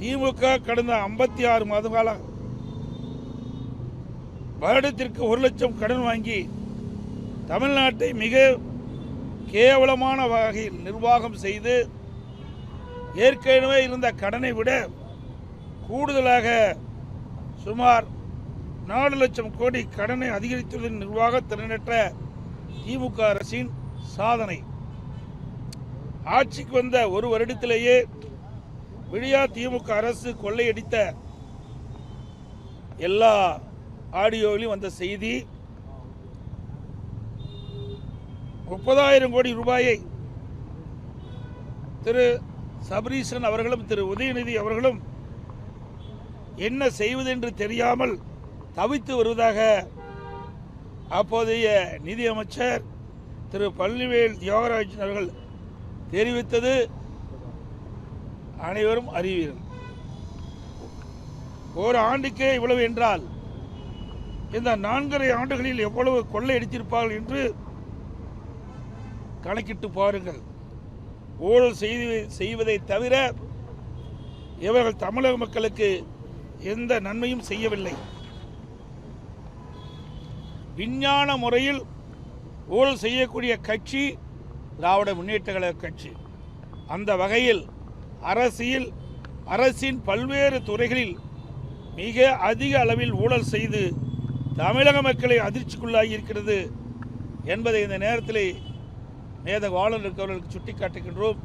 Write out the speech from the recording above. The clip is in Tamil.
திமுக கடந்த 56 மாத கால வருடத்திற்கு 1 லட்சம் கடன் வாங்கி தமிழ்நாட்டை மிக கேவலமான வகையில் நிர்வாகம் செய்து ஏற்கனவே இருந்த கடனை விட கூடுதலாக சுமார் 4 லட்சம் கோடி கடனை அதிகரித்துள்ள நிர்வாக திறனற்ற திமுக அரசின் சாதனை. ஆட்சிக்கு வந்த ஒரு வருடத்திலேயே விடியா திமுக அரசு கொள்ளையடித்த எல்லா ஆடியோவிலும் வந்த செய்தி 30,000 கோடி ரூபாயை திரு சபரீசன் அவர்களும் திரு உதயநிதி அவர்களும் என்ன செய்வதென்று தெரியாமல் தவித்து வருவதாக அப்போதைய நிதியமைச்சர் திரு பழனிவேல் தியாகராஜன் அவர்கள் தெரிவித்தது அனைவரும் அறிவீர்கள். ஒரு ஆண்டுக்கே இவ்வளவு என்றால் இந்த 4.5 ஆண்டுகளில் எவ்வளவு கொள்ளையடித்திருப்பார்கள் என்று கணக்கிட்டு பாருங்கள். ஊழல் செய்வதை தவிர இவர்கள் தமிழக மக்களுக்கு எந்த நன்மையும் செய்யவில்லை. விஞ்ஞான முறையில் ஊழல் செய்யக்கூடிய கட்சி திராவிட முன்னேற்ற கழக கட்சி. அந்த வகையில் அரசின் பல்வேறு துறைகளில் மிக அதிக அளவில் ஊழல் செய்து தமிழக மக்களை அதிர்ச்சிக்குள்ளாகி இருக்கிறது என்பதை இந்த நேரத்தில் மேதக ஆளுநருக்கு அவர்களுக்கு சுட்டிக்காட்டுகின்றோம்.